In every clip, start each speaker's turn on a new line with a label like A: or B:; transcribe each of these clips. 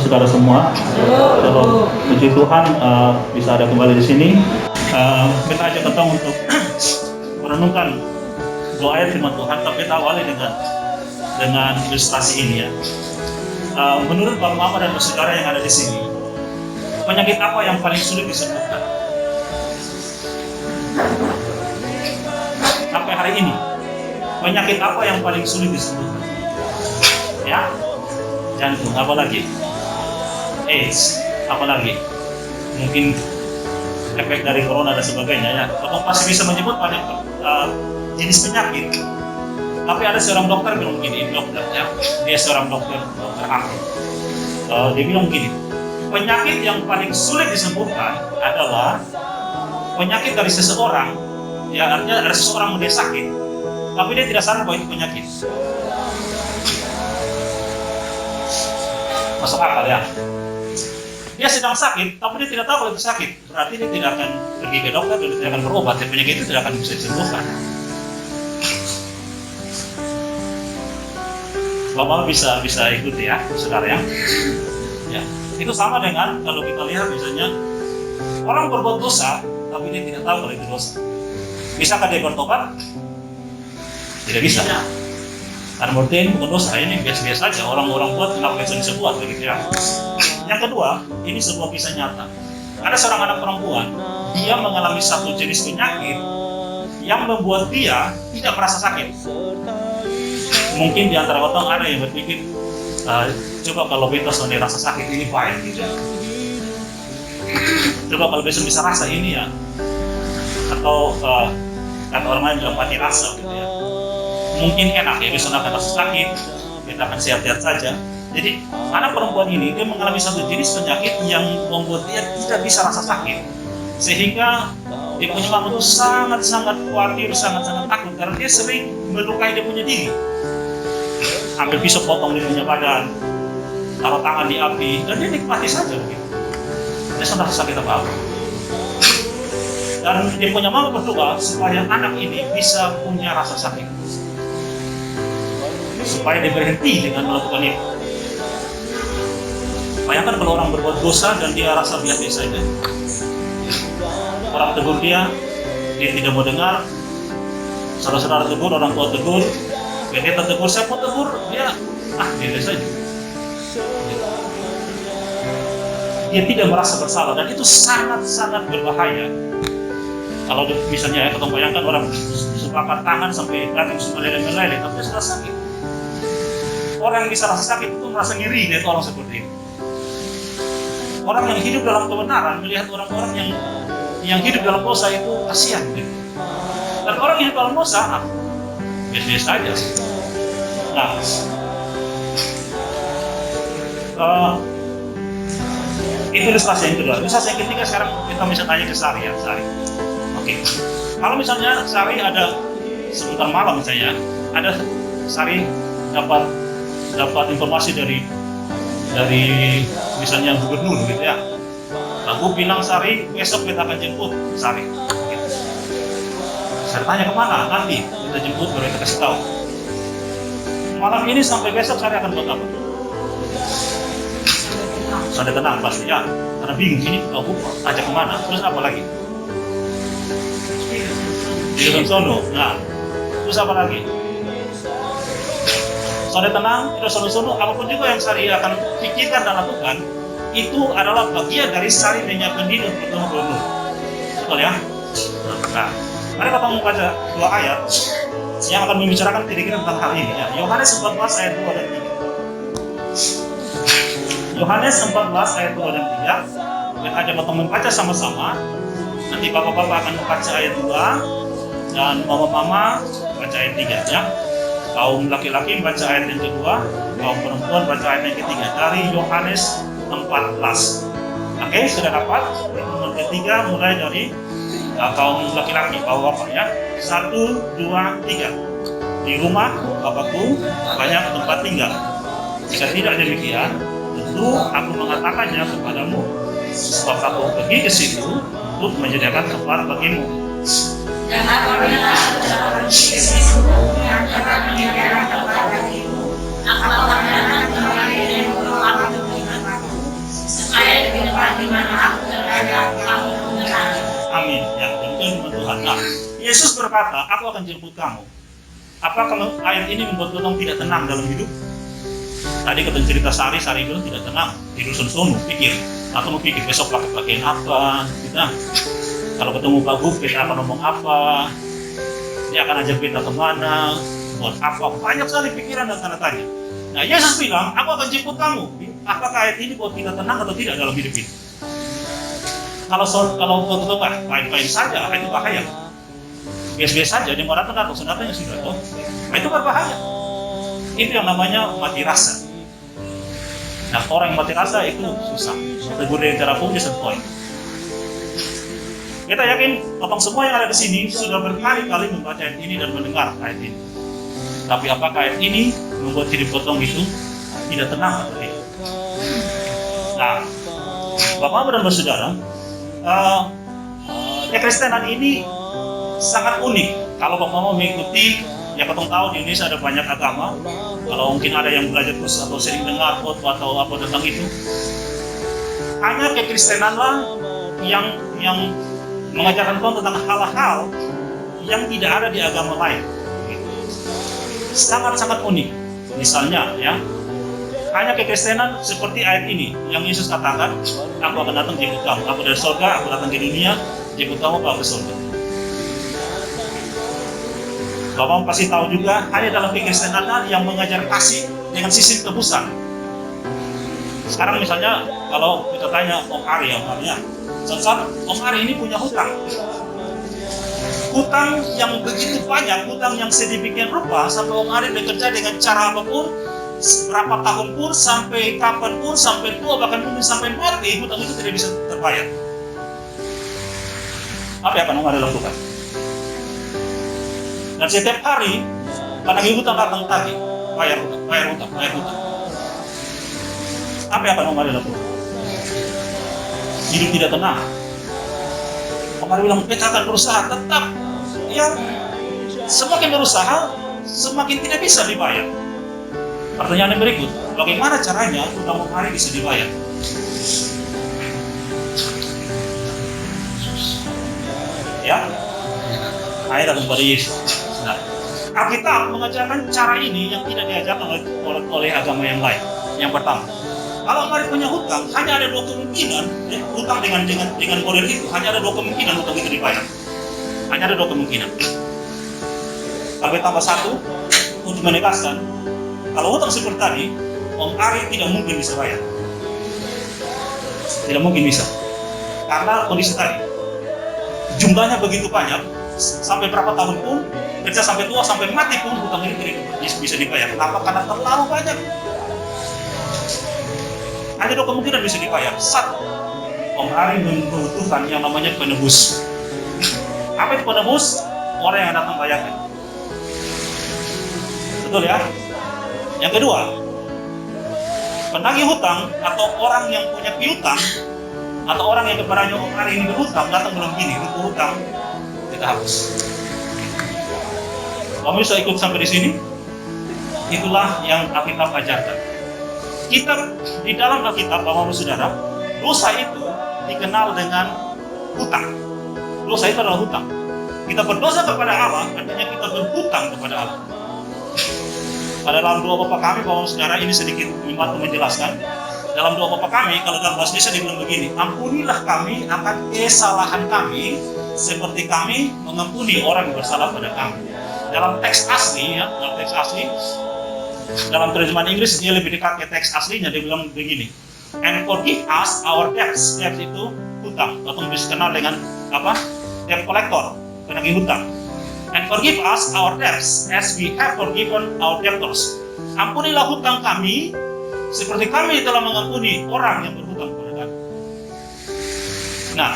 A: saudara semua. Shalom. Puji Tuhan bisa ada kembali di sini. Kita ajak ketemu untuk merenungkan dua ayat firman Tuhan, tapi kita awali dengan ilustrasi ini ya. Menurut Bapak Mama dan saudara yang ada di sini, penyakit apa yang paling sulit disembuhkan? Sampai hari ini, penyakit apa yang paling sulit disembuhkan? Ya, jantung, apa lagi? AIDS, apa lagi? Mungkin efek dari corona dan sebagainya ya. Bapak pasti bisa menyebut banyak jenis penyakit. Tapi ada seorang dokter bilang begini, dokter ya, dia seorang dokter ahli. Dia bilang begini, penyakit yang paling sulit disembuhkan adalah penyakit dari seseorang. Ya, artinya ada seseorang yang sakit, tapi dia tidak sadar bahwa itu penyakit. Masuk akal ya. Dia sedang sakit, tapi dia tidak tahu kalau itu sakit. Berarti dia tidak akan pergi ke dokter, dia tidak akan berobat, dan penyakit itu tidak akan bisa disembuhkan. Bapak bisa ikuti ya, saudara ya. Ya. Itu sama dengan kalau kita lihat misalnya orang berbuat dosa, tapi dia tidak tahu kalau itu dosa. Bisakah dia bertobat? Tidak bisa. Karena berarti ini bukan dosa, ini biasa-biasa saja. Orang-orang buat, kenapa bisa disebuat begitu ya. Yang kedua, ini sebuah kisah nyata. Ada seorang anak perempuan, dia mengalami satu jenis penyakit yang membuat dia tidak merasa sakit. Mungkin di antara orang ada yang berpikir, coba kalau beta sudah rasa sakit ini baik gitu. Coba kalau besok bisa rasa ini ya. Atau kata orang lain juga mati rasa gitu ya. Mungkin enak ya, besok akan rasa sakit, kita akan sehat-sehat saja. Jadi anak perempuan ini dia mengalami satu jenis penyakit yang membuat dia tidak bisa rasa sakit, sehingga dia punya waktu sangat-sangat khawatir, sangat-sangat takut karena dia sering melukai dia punya diri. Ambil pisau potong dia punya badan, taruh tangan di api, dan dia nikmati saja begitu. Dia sudah rasa sakit apa-apa. Dan dia punya mama berdoa supaya anak ini bisa punya rasa sakit, supaya dia berhenti dengan melakukan itu. Bayangkan kalau orang berbuat dosa dan dia rasa biasa saja. Orang tegur dia tidak mau dengar. Saudara-saudara tegur, orang tua tegur, dia tegur, saya mau tegur, dia biasa saja. Dia tidak merasa bersalah dan itu sangat-sangat berbahaya. Kalau misalnya kita bayangkan orang sepakat tangan sampai kaki semua meleleh, tapi dia sudah sakit. Orang yang bisa rasa sakit itu merasa ngiri lihat orang seperti itu. Orang yang hidup dalam kebenaran melihat orang-orang yang hidup dalam dosa itu kasihan gitu. Dan orang yang hidup dalam dosa biasa-biasa aja. Nah, itu ilustrasi yang kedua. Ilustrasi yang ketiga sekarang kita bisa tanya ke Sari ya, Sari. Oke. Kalau misalnya Sari ada sebentar malam misalnya, ada Sari dapat informasi dari misalnya gubernur gitu ya. Aku bilang Sari besok kita akan jemput Sari. Gitu. Saya tanya kemana? Nanti kita jemput baru kita kasih tahu. Malam ini sampai besok Sari akan buat apa? Sudah tenang pasti ya. Karena bingung ini aku ajak kemana? Terus apa lagi? Di sono. Nah, terus apa lagi? Sudah tenang, tidak sono-sono, apapun juga yang Sari akan pikirkan dan lakukan, itu adalah bagian dari Sari menyiapkan diri untuk bertemu gubernur. Betul ya? Nah, mari kita membaca dua ayat yang akan membicarakan kira-kira tentang hal ini. Ya. Yohanes 14 ayat 2 dan 3. Yohanes 14 ayat 2 dan 3. Kita ajak teman membaca sama-sama. Nanti bapak-bapak akan membaca ayat 2 dan mama-mama baca ayat 3 ya. Kaum laki-laki baca ayat yang kedua, kaum perempuan baca ayat yang ketiga dari Yohanes 14. Oke, sudah dapat? Yang ketiga mulai dari kaum laki-laki, bapak-bapak ya. 1, 2, 3. Di rumah bapakku banyak tempat tinggal. Jika tidak demikian, tentu aku mengatakannya kepadamu. Sebab aku pergi ke situ untuk menyediakan tempat bagimu.
B: Dan apabila aku dapat pergi ke situ yang dapat menyediakan tempat bagimu, aku akan datang kembali dan membawa kamu kepadaku. di mana aku berada, kamu pun berada.
A: Amin. Ya, demikian firman Tuhan. Nah, Yesus berkata, aku akan jemput kamu. Apakah ayat ini membuat kamu tidak tenang dalam hidup? Tadi kita cerita Sari bilang tidak tenang, tidur sono pikir. Atau mau pikir besok pakai pakaian apa, kita. Kalau ketemu Pak Guf, kita akan ngomong apa, dia akan ajak kita kemana, buat apa, banyak sekali pikiran dan tanda tanya. Nah, Yesus bilang, aku akan jemput kamu. Apakah ayat ini buat kita tenang atau tidak dalam hidup ini? Kalau baik-baik saja, itu bahaya. Biasa-biasa saja, dia mau datang senjatanya sudah. Itu berbahaya. Itu yang namanya mati rasa. Nah, orang yang mati rasa itu susah. Tegur dari cara pun dia sentuh. Kita yakin abang semua yang ada di sini sudah berkali-kali membaca ayat ini dan mendengar ayat ini. Tapi apakah ayat ini membuat hidup potong itu tidak tenang atau tidak? Nah, Bapak dan Saudara, kekristenan ini sangat unik. Kalau Bapak mau mengikuti, ya Bapak tahu di Indonesia ada banyak agama. Kalau mungkin ada yang belajar terus atau sering dengar khotbah atau apa tentang itu, hanya kekristenanlah yang mengajarkan Tuhan tentang hal-hal yang tidak ada di agama lain. Sangat-sangat unik. Misalnya, ya, hanya kekristenan seperti ayat ini yang Yesus katakan, aku akan datang jemput kamu. Aku dari surga, aku datang ke dunia, jemput kamu ke surga. Bapak pasti tahu juga, hanya dalam kekristenan yang mengajar kasih dengan sisi tebusan. Sekarang misalnya, kalau kita tanya Om Ari, Om Ari ini punya hutang. Hutang yang begitu banyak, hutang yang sedemikian rupa, sampai Om Ari bekerja dengan cara apapun, berapa tahun pun, sampai kapan pun, sampai tua, bahkan mungkin sampai mati, hutang itu tidak bisa terbayar. Apa yang akan Om Ari lakukan? Dan setiap hari, karena hutang datang tadi, bayar hutang. Apa yang akan Om Ari lakukan? Hidup tidak tenang. Om Ari bilang, kita akan berusaha tetap. Ya, semakin berusaha, semakin tidak bisa dibayar. Pertanyaan yang berikut, bagaimana caranya hutang Om Ari bisa dibayar? Ya, ayo datang kepada Yesus. Nah, Alkitab mengajarkan cara ini yang tidak diajarkan oleh agama yang lain. Yang pertama, kalau Om Ari punya hutang, hanya ada dua kemungkinan. Hutang dengan model itu hanya ada dua kemungkinan hutang itu dibayar. Hanya ada dua kemungkinan. Tapi tambah satu untuk menegaskan, kalau hutang seperti tadi, Om Ari tidak mungkin bisa bayar. Tidak mungkin bisa. Karena kondisi tadi, jumlahnya begitu banyak, sampai berapa tahun pun, kerja sampai tua, sampai mati pun, hutang ini tidak bisa dibayar. Kenapa? Karena terlalu banyak. Ada dua kemungkinan bisa dibayar. Satu, Om Ari membutuhkan yang namanya penebus. Apa itu penebus? Orang yang datang bayarkan. Betul ya? Yang kedua, penagih hutang atau orang yang punya piutang atau orang yang kepadanya Om Ari ini berhutang datang bilang gini, lu hutang kita hapus. Kamu bisa ikut sampai di sini? Itulah yang Alkitab ajarkan. Kita di dalam Alkitab, Bapak Saudara, dosa itu dikenal dengan hutang. Dosa itu adalah hutang. Kita berdosa kepada Allah, artinya kita berhutang kepada Allah. Pada dalam doa Bapa kami, Bapak Saudara, ini sedikit membantu menjelaskan. Dalam doa Bapa kami, kalau dalam bahasa Indonesia dibilang begini, ampunilah kami akan kesalahan kami, seperti kami mengampuni orang yang bersalah pada kami. Dalam teks asli, ya, dalam terjemahan Inggris dia lebih dekat ke teks aslinya, dia bilang begini, and forgive us our debts. Debts itu hutang, atau bisa kenal dengan apa? Debt collector, penagih hutang. And forgive us our debts as we have forgiven our debtors. Ampunilah hutang kami seperti kami telah mengampuni orang yang berhutang kepada kami. Nah,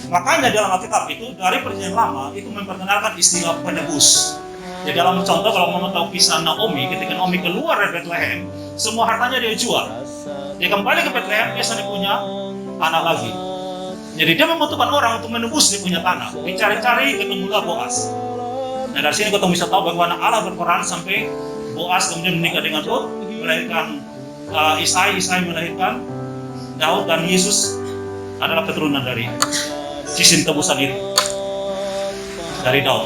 A: makanya dalam Alkitab itu dari Perjanjian Lama itu memperkenalkan istilah penebus. Jadi dalam contoh, kalau mau tahu kisah Naomi, ketika Naomi keluar dari Bethlehem, semua hartanya dia jual. Dia kembali ke Bethlehem, dia sudah punya tanah lagi. Jadi dia membutuhkan orang untuk menebus dia punya tanah. Dicari-cari, ketemulah Boaz. Nah, dari sini kita bisa tahu bagaimana Allah berperan sampai Boaz kemudian menikah dengan Ruth, melahirkan Isai melahirkan Daud, dan Yesus adalah keturunan dari sistem tebusan itu, dari Daud.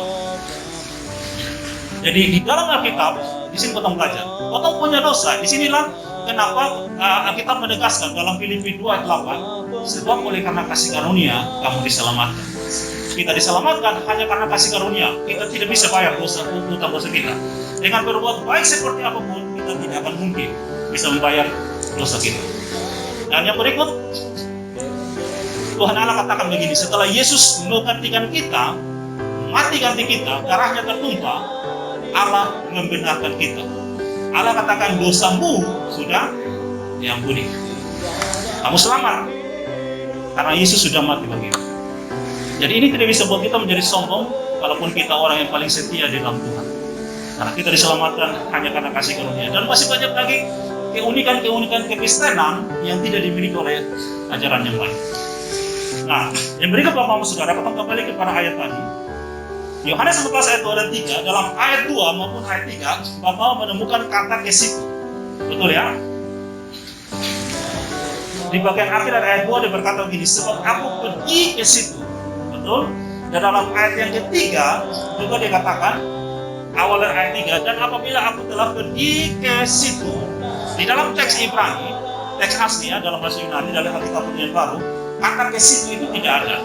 A: Jadi di dalam Alkitab, di sini potong belajar, potong punya dosa. Disinilah kenapa Alkitab menegaskan dalam Filipi 2 ayat 8, sebab oleh karena kasih karunia kamu diselamatkan. Kita diselamatkan hanya karena kasih karunia. Kita tidak bisa bayar utang dosa kita. Dengan berbuat baik seperti apapun, kita tidak akan mungkin bisa membayar dosa kita. Dan yang berikut, Tuhan Allah katakan begini, setelah Yesus menggantikan kita, mati ganti kita, darahnya tertumpah, Allah membenarkan kita. Allah katakan dosamu sudah diampuni. Kamu selamat karena Yesus sudah mati bagimu. Jadi ini tidak bisa buat kita menjadi sombong, walaupun kita orang yang paling setia di dalam Tuhan. Karena kita diselamatkan hanya karena kasih karunia. Dan masih banyak lagi keunikan-keunikan kekristenan yang tidak dimiliki oleh ajaran yang lain. Nah, yang berikut Bapak Ibu Saudara, kita kembali kepada ayat tadi. Yohanes 11 ayat 2 dan 3, dalam ayat 2 maupun ayat 3, Bapak menemukan kata ke situ. Betul ya? Di bagian akhir dari ayat 2 dia berkata begini, sebab aku pergi ke situ. Betul? Dan dalam ayat yang ketiga juga dikatakan, awal dari ayat 3, dan apabila aku telah pergi ke situ. Di dalam teks Ibrani, teks asli ya, dalam bahasa Yunani, dalam Alkitab Perjanjian Baru, kata ke situ itu tidak ada.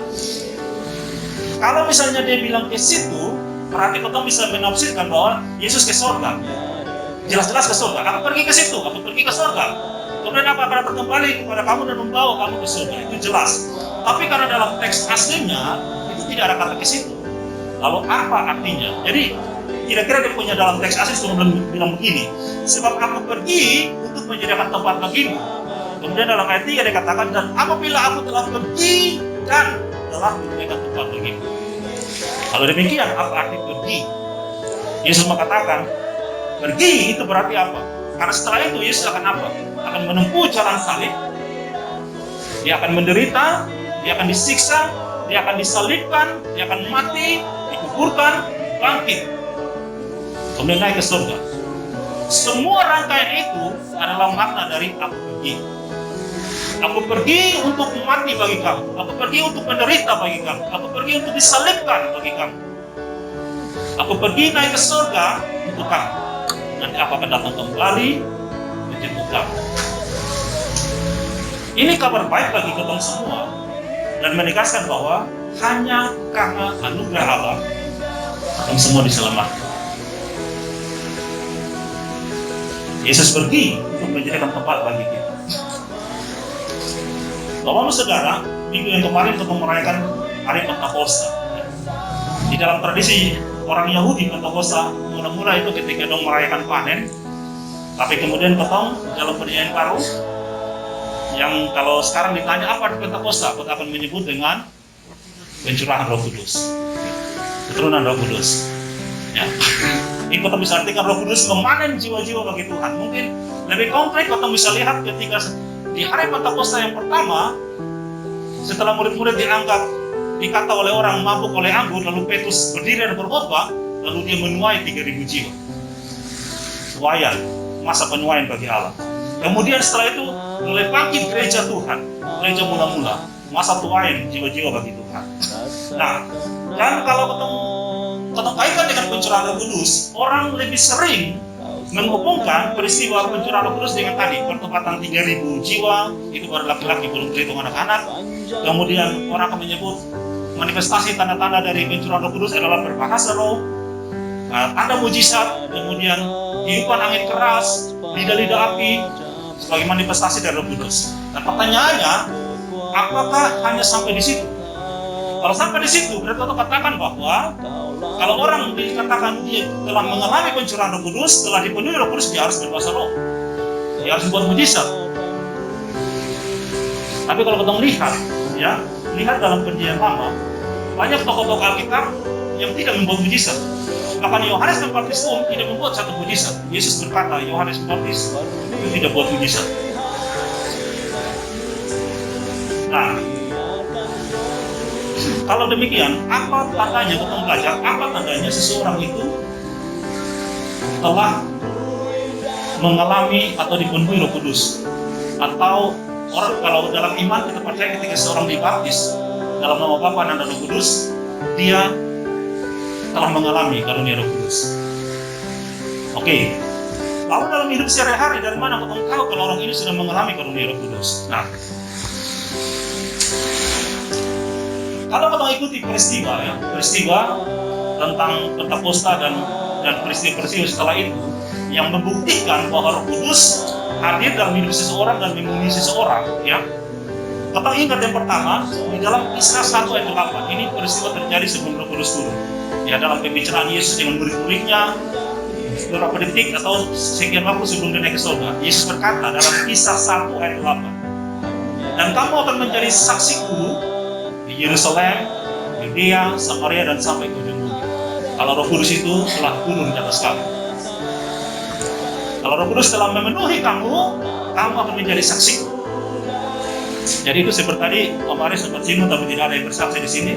A: Kalau misalnya dia bilang ke situ, berarti kita bisa menafsirkan bahwa Yesus ke surga. Jelas-jelas ke surga. Aku pergi ke situ, aku pergi ke surga. Kemudian aku akan kembali kepada kamu dan membawa kamu ke surga. Itu jelas. Tapi karena dalam teks aslinya itu tidak ada kata ke situ. Lalu apa artinya? Jadi kira-kira dia punya dalam teks asli cuma bilang begini, sebab aku pergi untuk menyediakan tempat bagimu. Kemudian dalam ayat 3 dikatakan, dan apabila aku telah pergi dan telah menyediakan tempat bagimu. Kalau demikian, apa arti pergi? Yesus mengatakan, pergi itu berarti apa? Karena setelah itu Yesus akan apa? Akan menempuh jalan salib. Dia akan menderita, dia akan disiksa, dia akan disalibkan, dia akan mati, dikuburkan, bangkit, kemudian naik ke surga. Semua rangkaian itu adalah makna dari aku pergi. Aku pergi untuk mati bagi kamu. Aku pergi untuk menderita bagi kamu. Aku pergi untuk disalibkan bagi kamu. Aku pergi naik ke surga untuk kamu. Nanti aku akan datang kembali menjemput kamu. Ini kabar baik bagi kita semua dan menegaskan bahwa hanya karena anugerah Allah kita semua diselamatkan. Yesus pergi untuk menjadikan tempat bagi kita. Bapak-Bapak Saudara, minggu yang kemarin kita merayakan hari Pentakosta. Di dalam tradisi orang Yahudi, Pentakosta mula-mula itu ketika dong merayakan panen. Tapi kemudian ketong dalam Perjanjian Baru, yang kalau sekarang ditanya apa arti Pentakosta, kita akan menyebut dengan pencurahan Roh Kudus, keturunan Roh Kudus. Ya. Ini kita bisa artikan Roh Kudus memanen jiwa-jiwa bagi Tuhan. Mungkin lebih konkret kita bisa lihat ketika di hari Pentakosta yang pertama, setelah murid-murid dikata oleh orang mabuk oleh anggur, lalu Petrus berdiri dan berkhotbah, lalu dia menuai 3.000 jiwa. Tuayan, masa penuaian bagi Allah. Kemudian setelah itu mulai bangkit gereja Tuhan, gereja mula-mula, masa tuayan jiwa-jiwa bagi Tuhan. Nah, dan kalau kita kaitkan dengan pencurahan Roh Kudus, orang lebih sering menghubungkan peristiwa pencurahan Roh Kudus dengan tadi pertobatan 3.000 jiwa, itu baru laki-laki, belum terhitung anak-anak. Kemudian orang akan menyebut manifestasi tanda-tanda dari pencurahan Roh Kudus adalah berbahasa roh, tanda mujizat, kemudian tiupan angin keras, lidah-lidah api sebagai manifestasi dari Roh Kudus. Dan pertanyaannya, apakah hanya sampai di situ? Kalau sampai di situ, berarti kita katakan bahwa kalau orang dikatakan dia telah mengalami pencurahan Roh Kudus, telah dipenuhi Roh Kudus, dia harus berbahasa roh, dia harus membuat mujizat. Tapi kalau kita melihat, ya, lihat dalam Perjanjian Lama, banyak tokoh-tokoh Alkitab yang tidak membuat mujizat. Bahkan Yohanes Pembaptis pun tidak membuat satu mujizat. Yesus berkata, Yohanes Pembaptis itu tidak buat mujizat. Nah, kalau demikian, apa tandanya kita belajar? Apa tandanya seseorang itu telah mengalami atau dipenuhi Roh Kudus, atau orang kalau dalam iman kita percaya ketika seorang dibaptis dalam nama Bapa dan Roh Kudus, dia telah mengalami karunia Roh Kudus. Oke. Lalu dalam hidup sehari-hari dari mana kita tahu kalau orang ini sudah mengalami karunia Roh Kudus? Nah, kalau kita ikuti peristiwa tentang Pentakosta dan peristiwa-peristiwa setelah itu yang membuktikan bahwa Roh Kudus hadir dalam hidup seseorang dan memenuhi seseorang, ya. Kita ingat yang pertama di dalam Kisah 1 ayat 8, ini peristiwa terjadi sebelum Roh Kudus turun. Ya, dalam pembicaraan Yesus dengan murid-muridnya beberapa detik atau sekian waktu sebelum dia naik ke surga, Yesus berkata dalam Kisah 1 ayat 8, dan kamu akan menjadi saksiku di Yerusalem, Yudea, Samaria, dan sampai ke ujung bumi. Kalau Roh Kudus itu telah turun di atas kamu. Kalau Roh Kudus telah memenuhi kamu akan menjadi saksiku. Jadi itu seperti tadi Om Aris sempat singgung, tapi tidak ada yang bersaksi di sini.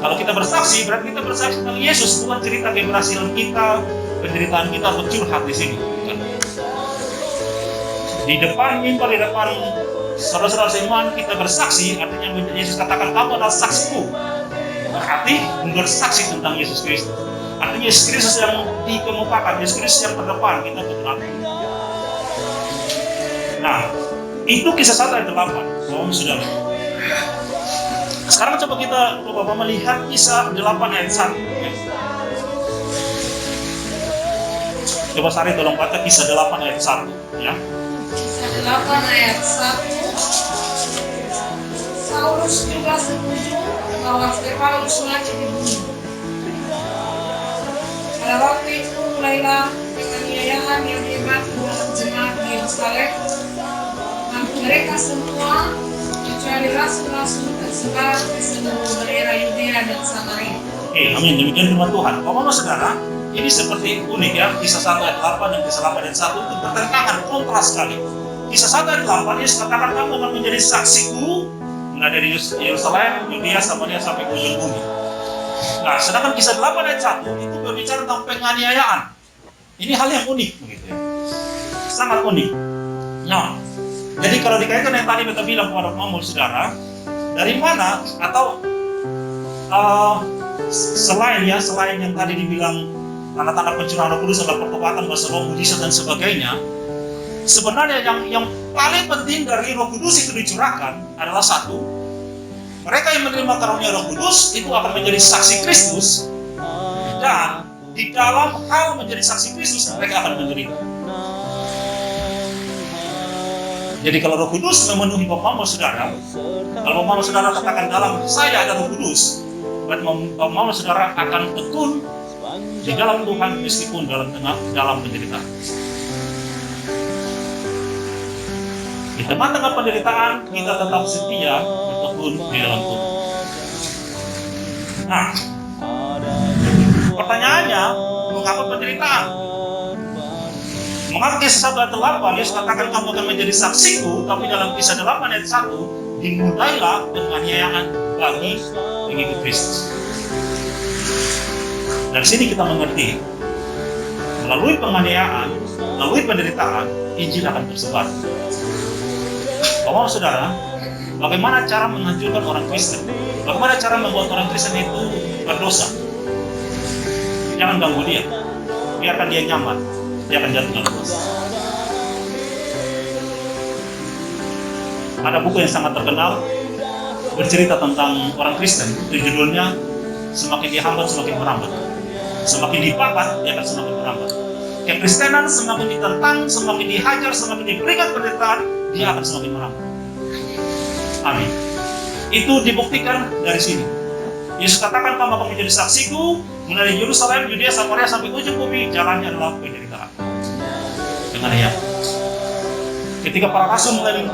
A: Kalau kita bersaksi, berarti kita bersaksi tentang Yesus, bukan cerita keberhasilan kita, penderitaan kita, atau curhat di sini. Di depan mimbar, di depan saudara-saudara seiman, kita bersaksi, artinya Yesus katakan kamu adalah saksiku. Berarti bersaksi tentang Yesus Kristus. Artinya Yesus Kristus yang dikemukakan, Yesus Kristus yang terdepan, kita berarti. Nah, itu Kisah 1 ayat 8. Sudah. Sekarang coba kita Bapak melihat Kisah 8 ayat 1. Coba Sari tolong baca Kisah 8 ayat 1, ya.
B: Kisah 8 ayat 1. Saulus juga setuju bahwa Stefanus mati dibunuh. Pada waktu itu mulailah penganiayaan yang hebat terhadap jemaat di Yerusalem. Mereka semua kecuali rasul-rasul tersebar di seluruh daerah Yudea dan Samaria.
A: Amin. Demikian firman Tuhan. Bapak-bapak saudara, ini seperti unik ya. Kisah 1 ayat 8 dan Kisah 8 ayat 1 itu bertentangan, kontras sekali. Kisah 1 ayat 8 Yesus katakan kamu akan menjadi saksiku mulai dari Yerusalem, Yudea, Samaria sampai ke ujung bumi. Nah, sedangkan Kisah 8 ayat 1 itu berbicara tentang penganiayaan. Ini hal yang unik begitu ya. Sangat unik. Nah, jadi kalau dikaitkan yang tadi kita bilang kepada Mama saudara, dari mana atau selain yang tadi dibilang tanda-tanda pencurahan Roh Kudus adalah pertobatan, bahasa roh, mujizat dan sebagainya, sebenarnya yang paling penting dari Roh Kudus itu dicurahkan adalah satu, mereka yang menerima karunia Roh Kudus itu akan menjadi saksi Kristus, dan di dalam hal menjadi saksi Kristus mereka akan menderita. Jadi kalau Roh Kudus memenuhi Bapak saudara, kalau Bapak saudara katakan dalam saya ada Roh Kudus, berarti Bapak saudara akan tekun di dalam Tuhan meskipun dalam penderitaan. Di tengah-tengah penderitaan kita tetap setia bertekun di dalam Tuhan. Nah, pertanyaannya, mengapa penderitaan? Mengapa Kisah 1 ayat 8 Yesus katakan kamu akan menjadi saksiku, tapi dalam Kisah 8 ayat 1 dimulailah penganiayaan bagi pengikut Kristus. Dari sini kita mengerti, melalui penganiayaan, melalui penderitaan, Injil akan tersebar. Bapak saudara, bagaimana cara menghancurkan orang Kristen? Bagaimana cara membuat orang Kristen itu berdosa? Jangan ganggu dia, biarkan dia nyaman. Dia akan jatuh dalam dosa. Ada buku yang sangat terkenal bercerita tentang orang Kristen, itu judulnya Semakin Dihambat Semakin Merambat. Semakin dipapat, dia akan semakin merambat. Kekristenan semakin ditentang, semakin dihajar, semakin diberikan penderitaan, dia akan semakin merambat. Amin. Itu dibuktikan dari sini. Yesus katakan kamu akan menjadi saksiku mulai dari Yerusalem, Yudea, Samaria sampai ujung bumi. Jalannya adalah penderitaan. Dengan ya. Ketika para rasul mulai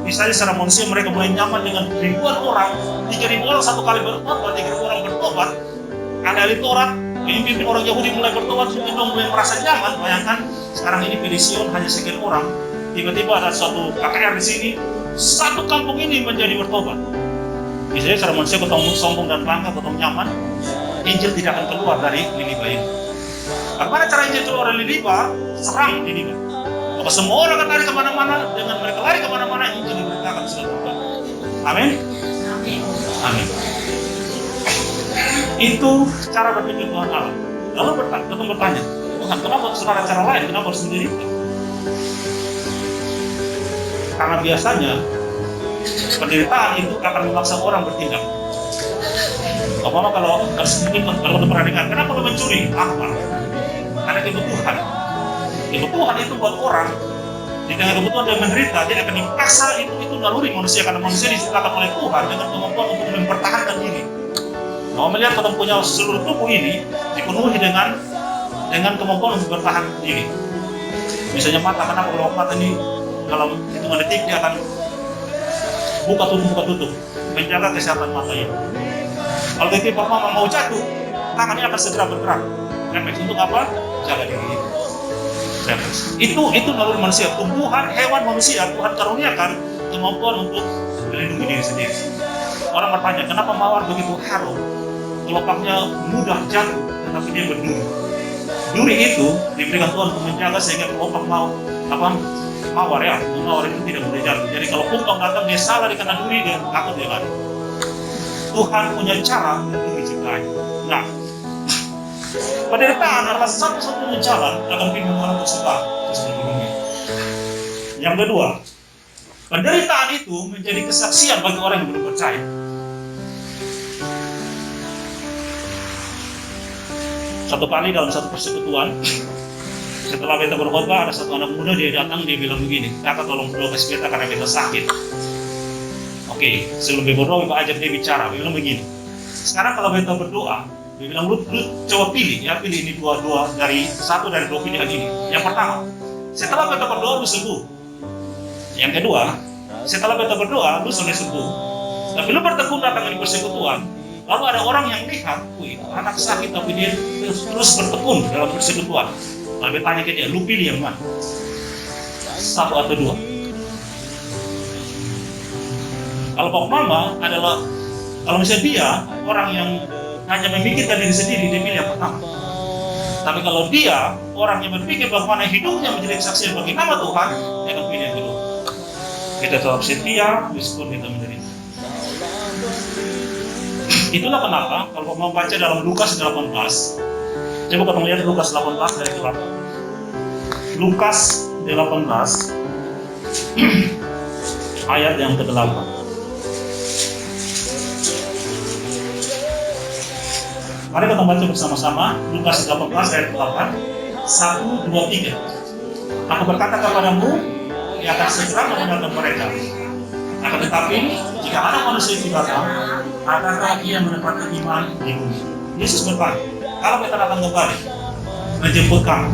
A: misalnya secara manusia mereka mulai nyaman dengan ribuan orang, 3.000 orang satu kali bertobat, 3.000 orang bertobat. Ahli Taurat, pemimpin orang Yahudi mulai bertobat, mulai merasa nyaman. Bayangkan sekarang ini Perision hanya sekian orang, tiba-tiba ada suatu KKR di sini, satu kampung ini menjadi bertobat. Misalnya secara manusia ketemu sombong dan bangga, ketemu nyaman, Injil tidak akan keluar dari Niniwa ini. Bagaimana cara Injil keluar dari Niniwa? Serang Niniwa. Apa semua orang akan lari kemana-mana, dengan mereka lari kemana-mana, Injil diberitakan di segala tempat. Amin. Amin. Itu cara berpikir Tuhan Allah. Lalu Tuhan bertanya, Tuhan, kenapa saudara cara lain? Kenapa harus menderita? Karena biasanya penderitaan itu akan memaksa orang bertindak. Apalagi kalau pernah dengar, kenapa lu mencuri? Apa? Karena kebutuhan. Kebutuhan itu buat orang. Di tengah kebutuhan dia menderita, dia akan dipaksa itu naluri manusia, karena manusia diciptakan oleh Tuhan dengan kemampuan untuk mempertahankan diri. Kalau melihat kita punya seluruh tubuh ini dipenuhi dengan kemampuan untuk bertahan diri. Misalnya mata, kenapa kalau mata ini dalam hitungan detik dia akan buka tutup menjaga kesehatan mata ini. Kalau tiba-tiba mama mau jatuh, tangannya akan segera bergerak. Refleks untuk apa? Jaga diri. Refleks. Itu naluri manusia. Tumbuhan, hewan, manusia, Tuhan karuniakan kemampuan untuk melindungi diri sendiri. Orang bertanya, kenapa mawar begitu harum? Kelopaknya mudah jatuh, tetapi dia berduri. Duri itu diberikan Tuhan untuk menjaga sehingga kelopak mawar itu tidak boleh jatuh. Jadi kalau kumpang datang dia salah dikena duri, dia takut dia lari. Tuhan punya cara untuk menciptai. Nah, penderitaan adalah satu-satunya jalan agar firman Tuhan tersebar di seluruh dunia. Yang kedua, penderitaan itu menjadi kesaksian bagi orang yang belum percaya. Satu kali dalam satu persekutuan, setelah beta berkhotbah, ada satu anak muda, dia datang, dia bilang begini, kakak tolong berdoa kasih beta karena beta sakit. Oke, sebelum beta berdoa, beta ajak dia bicara, dia bilang begini, sekarang kalau beta berdoa, dia bilang lu coba pilih ini satu dari dua pilihan ini. Yang pertama, setelah beta berdoa lu sembuh. Yang kedua, setelah beta berdoa lu sudah sembuh, tapi lu bertekun datang di persekutuan, lalu ada orang yang lihat, anak sakit tapi dia terus bertekun dalam persekutuan. Lalu beta tanya ke dia, lu pilih yang mana? Satu atau dua? Kalau Pak Mama adalah, kalau misalnya dia orang yang hanya memikirkan diri sendiri, dia pilih yang pertama. Tapi kalau dia orang yang berpikir bagaimana hidupnya menjadi kesaksian bagi nama Tuhan, dia akan pilih yang kedua. Kita tetap setia meskipun kita menderita. Itulah kenapa kalau mau baca dalam Lukas 18, coba kita lihat Lukas 18 dari berapa? Lukas 18 ayat yang ke-8. Mari kita baca bersama-sama Lukas 18 ayat 8. 1, 2, 3. Aku berkata kepadamu, ia akan segera meninggalkan mereka. Akan tetapi, jika anak manusia itu datang, adakah ia mendapatkan iman di bumi? Yesus bertanya, kalau kita akan kembali menjemput kamu,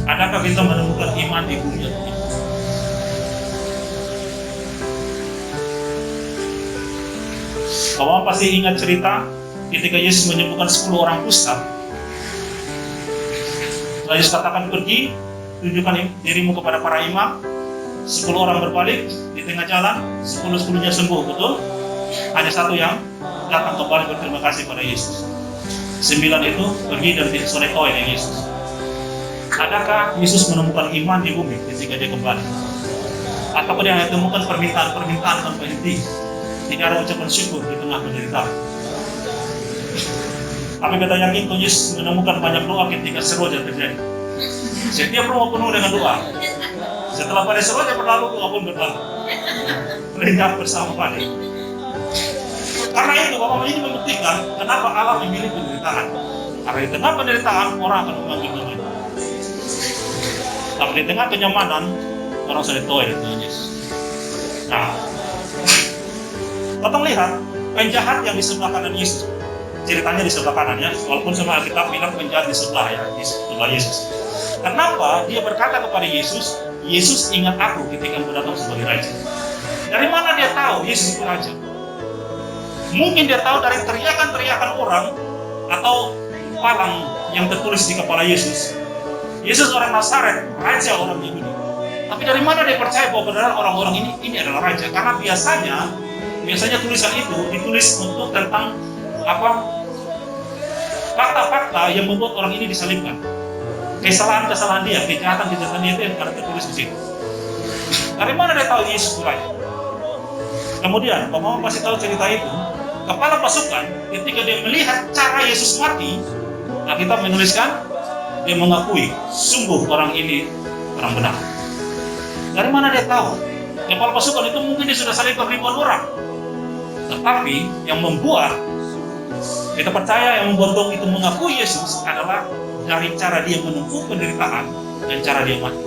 A: adakah kita menemukan iman di bumi atau tidak? Kamu pasti ingat cerita ketika Yesus menyembuhkan 10 orang kusta. Lalu Yesus katakan, pergi, tunjukkan dirimu kepada para imam. 10 orang berbalik di tengah jalan, 10-10-nya sembuh, betul? Hanya satu yang datang kembali berterima kasih pada Yesus. 9 itu pergi dan disorekoi dengan Yesus. Adakah Yesus menemukan iman di bumi ketika dia kembali? Atau dia hanya temukan permintaan tanpa henti? Tidak ada ucapan syukur di tengah penderitaan. Tapi kita yakin Tuhan Yesus menemukan banyak doa ketika seruja terjadi. Setiap rumah penuh dengan doa. Setelah pada seruja berlalu, doa pun berlalu. Lenyap bersama pada. Karena itu Bapak ini membuktikan kenapa Allah memilih penderitaan. Karena di tengah penderitaan orang akan memanggil namanya. Tapi di tengah kenyamanan orang sudah tahu dengan Yesus. Nah, kita lihat penjahat yang di sebelah kanan Yesus. Ceritanya di sebelah kanan ya, walaupun semua Alkitab bilang penjahat di sebelah ya, di sebelah Yesus. Kenapa dia berkata kepada Yesus, Yesus ingat aku ketika engkau datang sebagai raja. Dari mana dia tahu Yesus itu raja? Mungkin dia tahu dari teriakan-teriakan orang atau palang yang tertulis di kepala Yesus. Yesus orang Nazaret, raja orang Yahudi. Tapi dari mana dia percaya bahwa benar orang-orang ini adalah raja? Karena biasanya tulisan itu ditulis untuk tentang fakta-fakta yang membuat orang ini disalibkan. kesalahan-kesalahan dia, kejahatan-kejahatan dia itu yang ada tertulis di situ. Dari mana dia tahu Yesus itu raja? Kemudian, Pak Mama pasti tahu cerita itu. Kepala pasukan, ketika dia melihat cara Yesus mati, nah kita menuliskan, dia mengakui, sungguh orang ini orang benar. Dari mana dia tahu? Kepala pasukan itu mungkin dia sudah salibkan ribuan orang. Tetapi yang membuat, kita percaya yang membuat itu mengakui Yesus adalah dari cara dia menempuh penderitaan dan cara dia mati.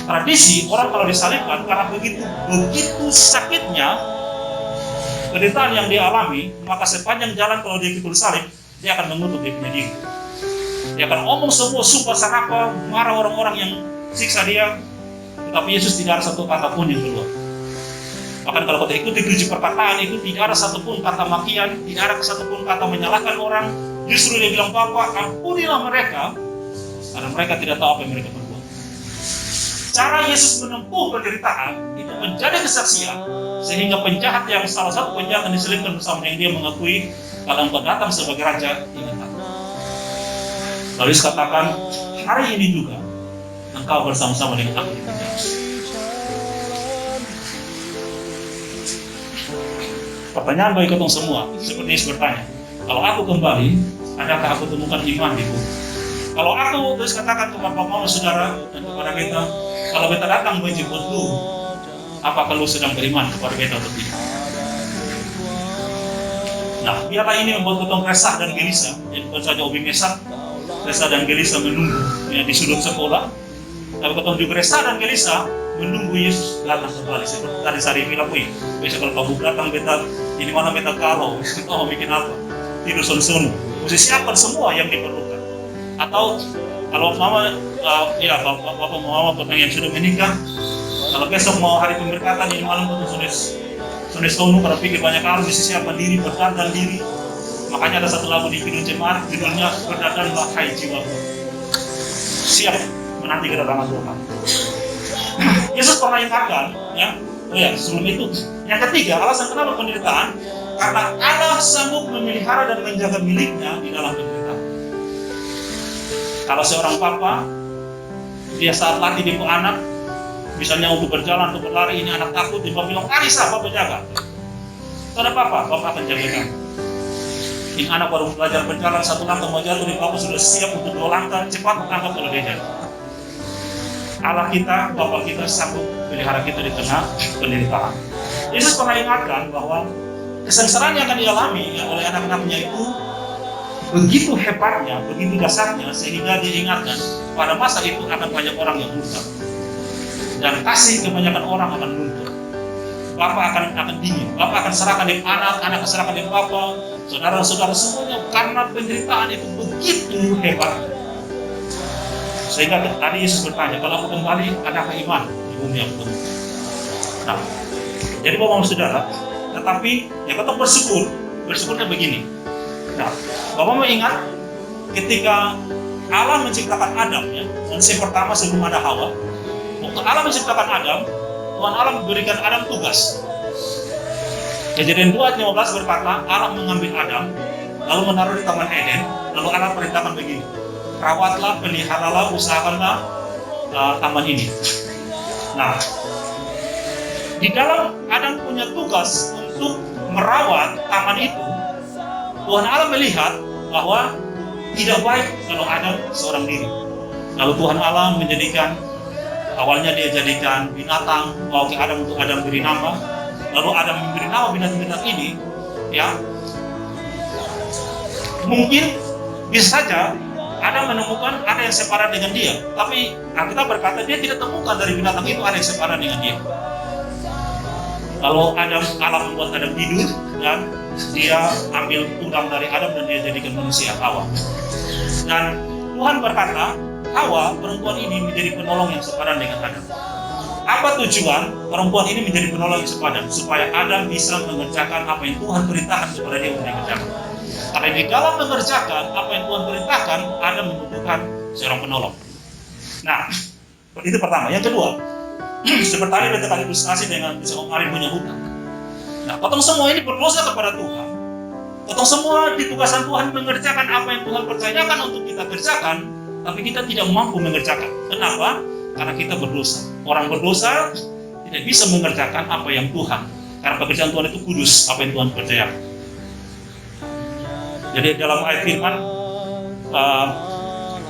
A: Tradisi orang kalau disalibkan karena begitu sakitnya penderitaan yang dia alami, maka sepanjang jalan kalau dia pikul salib, dia akan mengutuk dia punya diri. Dia akan omong semua sumpah serapah, marah orang-orang yang siksa dia, tetapi Yesus tidak ada satu kata pun yang keluar. Bahkan kalau kita ikuti 7 perkataan itu, tidak ada satupun kata makian, tidak ada satupun kata menyalahkan orang. Justru dia bilang, Bapa, ampunilah mereka, karena mereka tidak tahu apa yang mereka berbuat. Cara Yesus menempuh penderitaan itu menjadi kesaksian, sehingga penjahat yang salah satu penjahat yang diselipkan bersama yang dia mengakui, kalau engkau datang sebagai raja, ingat aku. Lalu Yesus katakan, hari ini juga engkau bersama-sama dengan aku di penjara. Pertanyaan bagi kita semua, seperti Yesus bertanya, kalau aku kembali, adakah aku temukan iman di bumi? Kalau aku terus katakan kepada Bapak Saudara dan kepada kita, kalau kita datang menjemput lu, apakah lu sedang beriman kepada kita atau tidak? Nah, biarlah ini membuat kita resah dan gelisah, jadi bukan saja Obi Mesak, resah dan gelisah menunggu ya, di sudut sekolah, tapi kita juga resah dan gelisah menunggu Yesus datang kembali. Seperti tadi Sari bilang, besok kalau Pak datang, beta ini mana beta kalau kita mau bikin apa? Tidur sonu-sonu, mesti siapkan semua yang diperlukan. Atau kalau mama, bapak mama yang sudah menikah, kalau besok mau hari pemberkatan ini malam betul sudah sonu pada pikir banyak hal, mesti siapkan diri, berdandan diri. Makanya ada satu lagu di Kidung Jemaat, judulnya Berdandanlah Hai Jiwaku. Siap menanti kedatangan Tuhan. Yesus pernah ingatkan, sebelum itu. Yang ketiga, alasan kenapa penderitaan, karena Allah sanggup memelihara dan menjaga miliknya di dalam penderitaan. Kalau seorang papa, dia saat latih ibu anak, misalnya untuk berjalan, untuk berlari, ini anak takut, dia bilang, Arisa, papa jaga. Karena papa akan jaga kamu. Ini anak baru belajar berjalan, satu langkah mau jatuh, di papa sudah siap untuk 2 langkah, cepat tangkap kalau dia jatuh. Allah kita, Bapa kita sanggup pelihara kita di tengah penderitaan. Yesus pernah ingatkan bahwa kesengsaraan yang akan dialami oleh anak-anaknya itu begitu hebatnya, begitu dasarnya, sehingga dia ingatkan pada masa itu akan banyak orang yang murtad dan kasih kebanyakan orang akan luntur. Bapak akan dingin, Bapak akan serahkan di anak akan serahkan di Bapak, saudara-saudara semuanya, karena penderitaan itu begitu hebat. Sehingga tadi Yesus bertanya, kalau aku kembali, adakah iman di bumi yang penuh? Nah, jadi Bapak Saudara, tetapi ya kita bersyukurnya begini. Nah, Bapak mau ingat ketika Allah menciptakan Adam, ya, manusia pertama sebelum ada Hawa, waktu Allah menciptakan Adam, Tuhan Allah memberikan Adam tugas. Kejadian 2:15 berkata, Allah mengambil Adam, lalu menaruh di Taman Eden, lalu Allah perintahkan begini, rawatlah, peliharalah, usahakanlah taman ini. Nah, di dalam Adam punya tugas untuk merawat taman itu, Tuhan Allah melihat bahwa tidak baik kalau Adam seorang diri. Lalu Tuhan Allah menjadikan, awalnya dia jadikan binatang, bawa ke Adam untuk Adam beri nama. Lalu Adam memberi nama binatang-binatang ini, ya. Mungkin bisa saja Adam menemukan ada yang sepadan dengan dia, tapi Alkitab berkata dia tidak temukan dari binatang itu ada yang sepadan dengan dia. Lalu Allah membuat Adam tidur dan dia ambil tulang dari Adam dan dia jadikan manusia Hawa. Dan Tuhan berkata, Hawa, perempuan ini menjadi penolong yang sepadan dengan Adam. Apa tujuan perempuan ini menjadi penolong yang sepadan? Supaya Adam bisa mengerjakan apa yang Tuhan perintahkan kepada dia untuk dikerjakan. Karena di dalam mengerjakan apa yang Tuhan perintahkan, Adam membutuhkan seorang penolong. Nah, itu pertama. Yang kedua, seperti tadi kita kali ilustrasi dengan Om Ari punya hutang. Nah, potong semua ini berdosa kepada Tuhan. Potong semua ditugaskan Tuhan mengerjakan apa yang Tuhan percayakan untuk kita kerjakan. tapi kita tidak mampu mengerjakan. Kenapa? Karena kita berdosa. Orang berdosa tidak bisa mengerjakan apa yang Tuhan, karena pekerjaan Tuhan itu kudus, apa yang Tuhan kerjakan. Jadi dalam ayat firman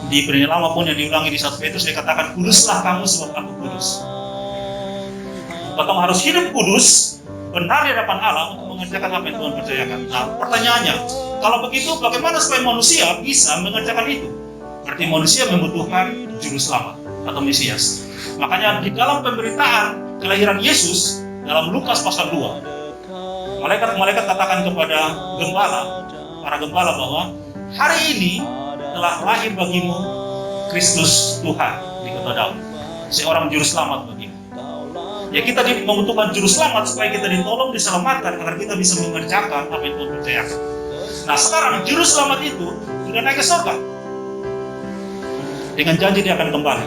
A: di Perjanjian Lama pun yang diulangi di 1 Petrus dikatakan, kuduslah kamu sebab aku kudus. Kita harus hidup kudus, benar di hadapan Allah untuk mengerjakan apa yang Tuhan kerjakan. Nah, pertanyaannya, kalau begitu bagaimana supaya manusia bisa mengerjakan itu? Berarti manusia membutuhkan juru selamat atau Mesias. Makanya di dalam pemberitaan kelahiran Yesus dalam Lukas pasal 2, malaikat-malaikat katakan kepada para gembala bahwa hari ini telah lahir bagimu Kristus Tuhan di kota Daud, seorang juru selamat bagimu. Ya, kita membutuhkan juru selamat supaya kita ditolong, diselamatkan agar kita bisa mengerjakan apa yang Tuhan percayakan. Nah, sekarang juru selamat itu sudah naik ke surga dengan janji dia akan kembali.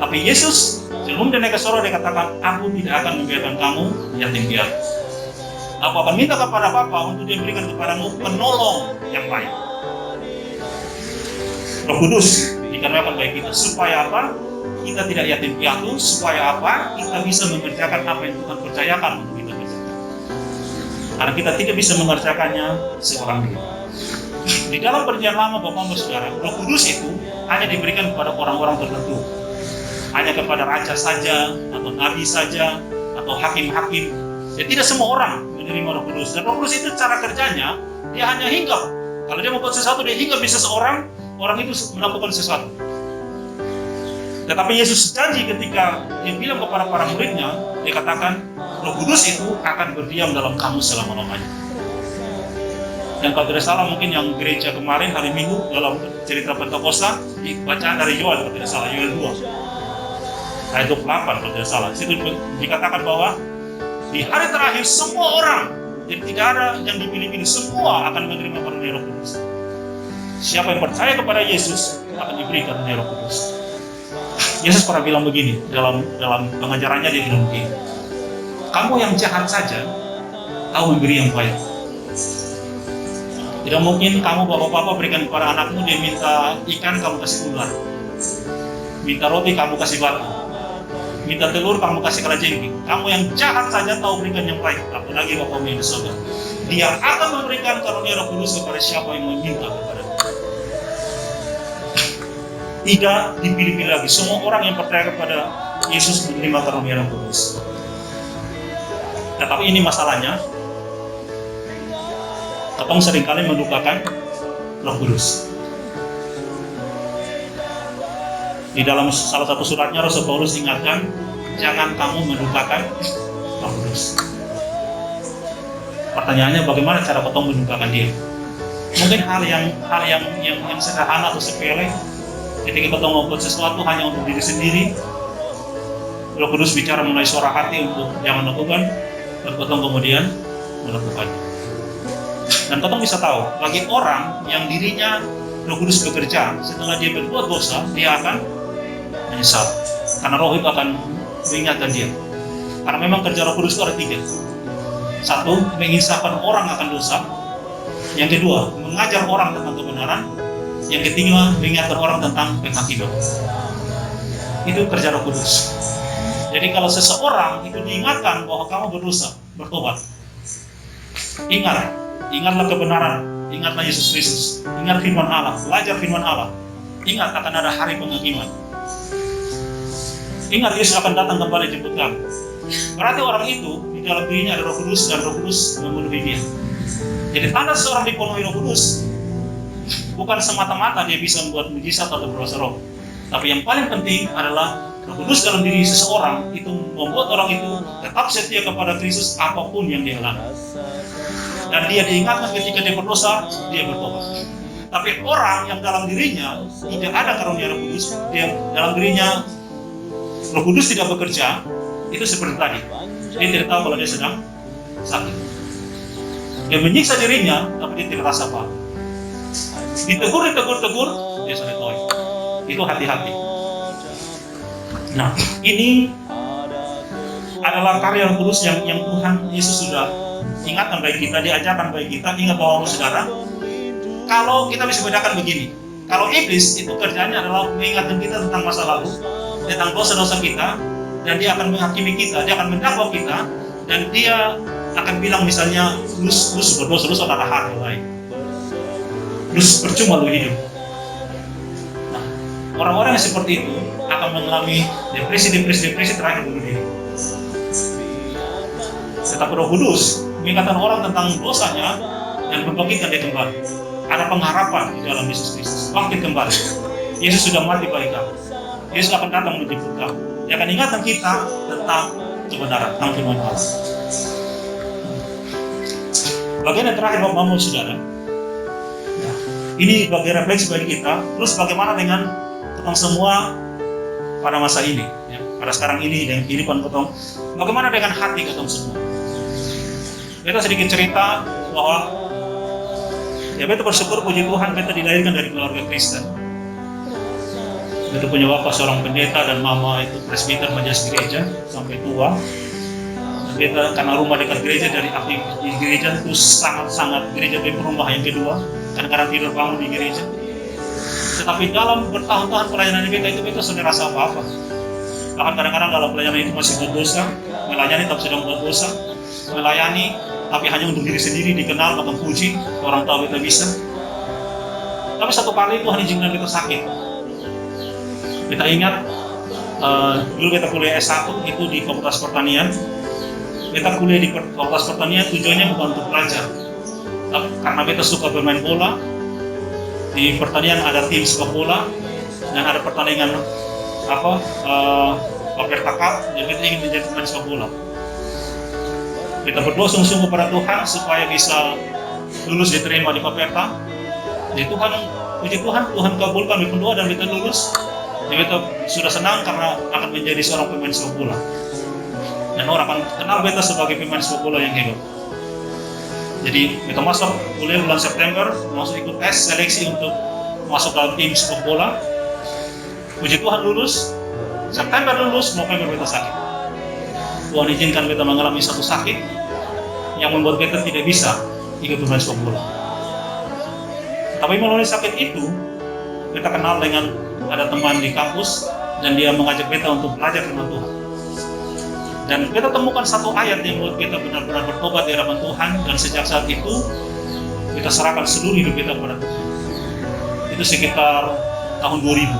A: Tapi Yesus sebelum dia naik ke surga dia katakan, aku tidak akan membiarkan kamu yatim piatu. Aku akan minta kepada Bapa untuk dia berikan kepadamu penolong yang lain, Roh Kudus, dikaruniakan bagi kita. Supaya apa? Kita tidak yatim piatu. Supaya apa? Kita bisa mengerjakan apa yang Tuhan percayakan untuk kita kerjakan. Karena kita tidak bisa mengerjakannya seorang diri. Di dalam Perjanjian Lama, Bapak-Ibu Saudara, Roh Kudus itu hanya diberikan kepada orang-orang tertentu. Hanya kepada raja saja, atau nabi saja, atau hakim-hakim. Ya, tidak semua orang menerima Roh Kudus. Dan Roh Kudus itu cara kerjanya, dia hanya hinggap. Kalau dia membuat sesuatu, dia hinggap di seseorang, orang itu melakukan sesuatu. Tetapi Yesus janji ketika dia bilang kepada para muridnya, dia katakan, Roh Kudus itu akan berdiam dalam kamu selama-lamanya. Dan kalau tidak salah, mungkin yang gereja kemarin hari Minggu dalam cerita Pentakosta, bacaan dari Yoel, kalau tidak salah, Yoel 2 ayat 28 kalau tidak salah. Situ dikatakan bahwa di hari terakhir semua orang, jadi tidak ada yang dipilih-pilih, semua akan menerima karunia Roh Kudus. Siapa yang percaya kepada Yesus akan diberi karunia Roh Kudus. Yesus pernah bilang begini dalam pengajarannya, dia bilang begini, kamu yang jahat saja tahu memberi yang baik. Tidak mungkin kamu bapak-bapak berikan kepada anakmu, dia minta ikan kamu kasih ular, minta roti kamu kasih batu, minta telur kamu kasih kalajengking. Kamu yang jahat saja tahu berikan yang baik, apalagi Bapamu yang di surga. Dia akan memberikan karunia Roh Kudus kepada siapa yang meminta kepada Dia. Tidak dipilih-pilih lagi. Semua orang yang percaya kepada Yesus menerima karunia Roh Kudus. Tetapi ini masalahnya, ketong seringkali mendukakan Roh Kudus. Di dalam salah satu suratnya Rasul Paulus ingatkan, jangan kamu mendukakan Roh Kudus. Pertanyaannya, bagaimana cara ketong mendukakan dia? Mungkin hal yang sederhana atau sepele. Ketika ketong membuat sesuatu hanya untuk diri sendiri, Roh Kudus bicara melalui suara hati untuk jangan lakukan, dan ketong kemudian melakukannya. Dan ketong bisa tahu, bagi orang yang dirinya Roh Kudus bekerja, setelah dia berbuat dosa, dia akan menyesal. Karena Roh itu akan mengingatkan dia. Karena memang kerja Roh Kudus itu ada 3. 1, menginsafkan orang akan dosa. Yang kedua, mengajar orang tentang kebenaran. Yang ketiga, mengingatkan orang tentang penghakiman. Itu kerja Roh Kudus. Jadi kalau seseorang itu diingatkan bahwa kamu berdosa, bertobat, ingatlah kebenaran, ingatlah Yesus Kristus, ingat firman Allah, belajar firman Allah, ingat akan ada hari penghakiman, ingat Yesus akan datang kembali jemput kamu. Berarti orang itu di dalam dirinya ada Roh Kudus, dan Roh Kudus memenuhi dia. Jadi tanda seorang dipenuhi Roh Kudus bukan semata-mata dia bisa membuat mujizat atau berkuasa roh, tapi yang paling penting adalah Roh Kudus dalam diri seseorang itu membuat orang itu tetap setia kepada Kristus apapun yang dia alami. Dan dia diingatkan ketika dia berdosa, dia bertobat. Tapi orang yang dalam dirinya tidak ada karunia Roh Kudus, dia dalam dirinya Roh Kudus tidak bekerja, itu seperti tadi. Dia tidak tahu kalau dia sedang sakit. Dia menyiksa dirinya, tapi dia tidak rasa apa. Ditegur, dia sudah tahu. Itu hati-hati. Nah, ini adalah karya Roh Kudus yang Tuhan Yesus sudah ingatkan bagi kita, diajarkan bagi kita. Ingat bahwa saudara, kalau kita bisa bedakan begini, Kalau iblis itu kerjanya adalah mengingatkan kita tentang masa lalu, tentang dosa-dosa kita, dan dia akan menghakimi kita, dia akan mendakwa kita, dan dia akan bilang misalnya, lu berdosa, lu saudara hak yang lain. Lu percuma lu hidup. Nah, orang-orang yang seperti itu akan mengalami depresi terakhir bunuh diri. Tetapi Roh Kudus mengingatkan orang tentang dosanya dan membangkitkan dia kembali. Ada pengharapan di dalam Yesus Kristus. Bangkit kembali. Yesus sudah mati bagi kamu. Yesus akan datang menjemput kamu. Dia akan ingatkan kita tentang kebenaran, tentang firman Allah. Bagian yang terakhir, Bapak-Bapak, Saudara. Ini bagian refleksi bagi kita. Terus bagaimana dengan ketong semua pada masa ini, ya, pada sekarang ini dengan kehidupan ketong? Bagaimana dengan hati ketong semua? Kita sedikit cerita bahwa ya beta bersyukur puji Tuhan beta dilahirkan dari keluarga Kristen. Beta punya bapak seorang pendeta dan mama itu presbiter majelis gereja sampai tua. Beta karena rumah dekat gereja dari aktif di gereja itu sangat gereja beta rumah yang kedua. Kadang-kadang tidur bangun di gereja. Tetapi dalam bertahun-tahun pelayanan di beta itu beta sudah rasa apa-apa. Bahkan kadang-kadang dalam pelayanan itu masih berdosa, melayani tapi sedang berdosa, melayani tapi hanya untuk diri sendiri, dikenal, bahkan puji, orang tahu kita bisa. Tapi satu kali Tuhan izinkan kita sakit. Kita ingat, dulu kita kuliah S1 itu di Fakultas Pertanian. Kita kuliah di Fakultas Pertanian tujuannya bukan untuk belajar. Tapi karena kita suka bermain bola, di pertanian ada tim sepak bola, dan ada pertandingan Paperta Cup, jadi kita ingin menjadi pemain sepak bola. Kita berdoa sungguh-sungguh pada Tuhan supaya bisa lulus diterima di Paperta. Jadi Tuhan, puji Tuhan, Tuhan kabulkan berdoa dan kita lulus. Jadi kita sudah senang karena akan menjadi seorang pemain sepak bola. Dan orang akan kenal beta sebagai pemain sepak bola yang hebat. Jadi kita masuk kuliah bulan September, masuk ikut tes seleksi untuk masuk dalam tim sepak bola. Puji Tuhan lulus. September lulus, November beta sakit. Tuhan izinkan beta mengalami satu sakit yang membuat beta tidak bisa ikut bermain sepak bola. Tapi melalui sakit itu, beta kenal dengan ada teman di kampus dan dia mengajak beta untuk belajar firman Tuhan. Dan beta temukan satu ayat yang membuat beta benar-benar bertobat di hadapan Tuhan, dan sejak saat itu beta serahkan seluruh hidup beta kepada Tuhan. Itu sekitar tahun 2000.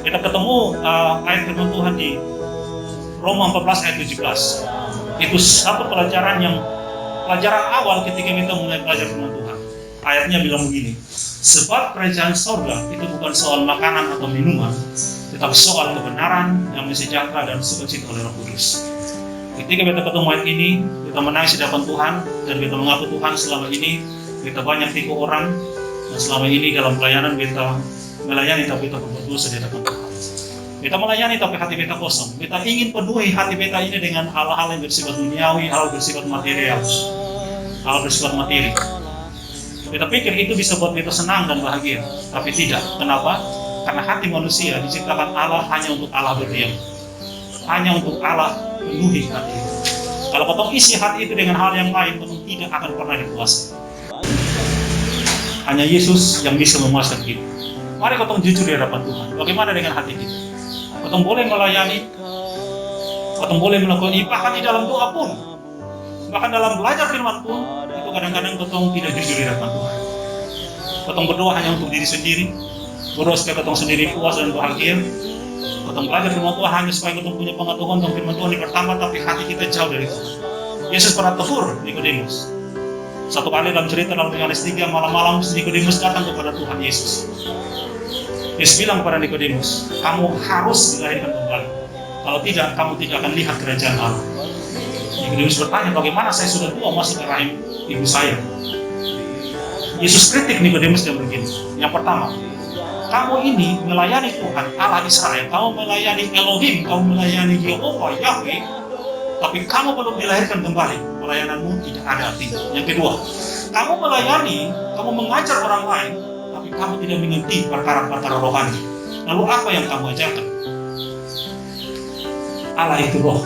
A: Kita ketemu ayat firman Tuhan di Roma 14 ayat 17. Itu satu pelajaran awal ketika kita mulai belajar firman Tuhan. Ayatnya bilang begini, sebab kerajaan sorga itu bukan soal makanan atau minuman, tetapi soal kebenaran, damai sejahtera, dan sukacita oleh Roh Kudus. Ketika kita ketemu ayat ini, kita menangis di hadapan Tuhan, dan kita mengaku Tuhan selama ini kita banyak tipu orang, dan selama ini dalam pelayanan kita melayani tapi kita berbuat dosa di hadapan Tuhan. Kita melayani tapi hati kita kosong. Kita ingin penuhi hati kita ini dengan hal-hal yang bersifat duniawi, hal bersifat material, hal bersifat materi. Kita pikir itu bisa buat kita senang dan bahagia, tapi tidak. Kenapa? Karena hati manusia diciptakan Allah hanya untuk Allah berdiam, hanya untuk Allah penuhi hati itu. Kalau potong isi hati itu dengan hal yang lain, potong tidak akan pernah dipuaskan. Hanya Yesus yang bisa memuaskan kita. Mari potong jujur di hadapan Tuhan. Bagaimana dengan hati kita? Potong boleh melayani, potong boleh melakukan ibadah di dalam doa pun, bahkan dalam belajar firman pun, itu kadang-kadang potong tidak jujur di hadapan Tuhan. Potong berdoa hanya untuk diri sendiri, berdoa supaya potong sendiri puas dan bahagia. Potong belajar firman Tuhan hanya supaya potong punya pengetahuan tentang firman Tuhan yang bertambah, tapi hati kita jauh dari Tuhan. Yesus pernah tegur Nikodemus. Satu kali dalam cerita dalam Yohanes 3, malam-malam Nikodemus datang kepada Tuhan Yesus. Yesus bilang kepada Nikodemus, kamu harus dilahirkan kembali. Kalau tidak, kamu tidak akan lihat kerajaan Allah. Nikodemus bertanya, bagaimana saya sudah tua masuk ke rahim ibu saya? Yesus kritik Nikodemus yang begini. Yang pertama, kamu ini melayani Tuhan, Allah Israel. Kamu melayani Elohim, kamu melayani Yehova, Yahweh, tapi kamu belum dilahirkan kembali. Pelayananmu tidak ada artinya. Yang kedua, kamu melayani, kamu mengajar orang lain, tapi kamu tidak mengerti perkara-perkara rohani. Lalu apa yang kamu ajarkan? Allah itu roh.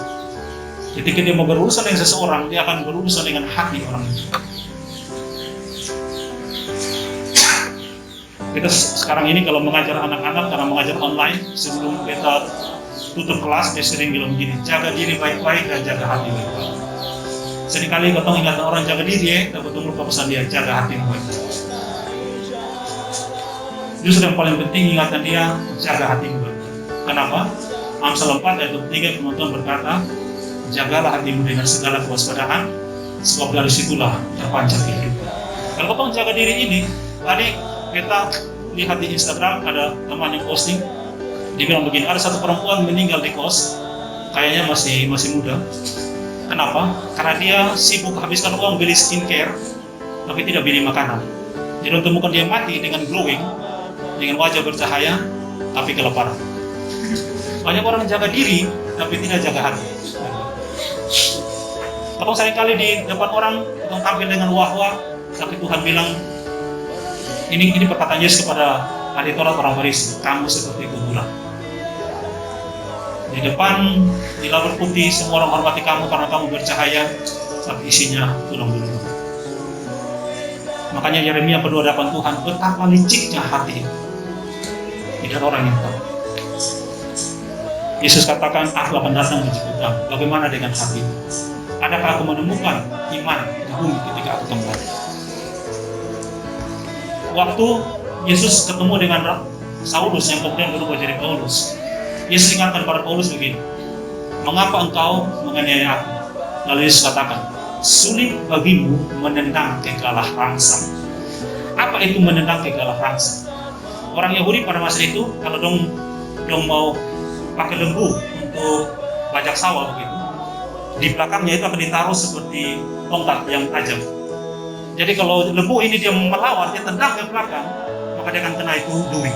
A: Ketika dia mau berurusan dengan seseorang, dia akan berurusan dengan hati orang itu. Kita sekarang ini kalau mengajar anak-anak karena mengajar online, sebelum kita tutup kelas dia sering bilang begini, jaga diri baik-baik dan jaga hati baik-baik. Seringkali ketemu ingat orang jaga diri ya, tapi ketemu lupa pesan dia jaga hati baik-baik. Justru yang paling penting ingatkan dia jaga hati baik-baik. Kenapa? Amsal 4 ayat 3 Tuhan berkata, jagalah hatimu dengan segala kewaspadaan, sebab dari situlah terpancar kehidupan. Kalau ketemu jaga diri ini, tadi kita lihat di Instagram ada teman yang posting, dia bilang begini, ada satu perempuan meninggal di kos, kayaknya masih muda. Kenapa? Karena dia sibuk habiskan uang beli skincare, tapi tidak beli makanan. Jadi temukan dia mati dengan glowing, dengan wajah bercahaya, tapi kelaparan. Banyak orang jaga diri, tapi tidak jaga hati. Atau seringkali di depan orang, kita tampil dengan wah-wah, tapi Tuhan bilang, ini perkataan Yesus kepada ahli Taurat orang Farisi, kamu seperti kuburan. Di depan, di labur putih, semua orang hormati kamu karena kamu bercahaya, tapi isinya tulang belulang. Makanya Yeremia berdoa hadapan Tuhan, betapa liciknya hati. Tidak ada orang yang tahu. Yesus katakan, aku akan datang menjemput kamu. Bagaimana dengan hati? Adakah aku menemukan iman di bumi ketika aku kembali? Waktu Yesus ketemu dengan Saulus yang kemudian berubah jadi Paulus, Yesus ingatkan pada Paulus begini, mengapa engkau menganiaya aku? Lalu Yesus katakan, sulit bagimu menendang kegalah rangsang. Apa itu menendang kegalah rangsang? Orang Yahudi pada masa itu, kalau dong mau pakai lembu untuk bajak sawah begitu, di belakangnya itu akan ditaruh seperti tongkat yang tajam. Jadi kalau lembu ini dia melawan, dia tendang ke belakang, maka dia akan kena itu duri.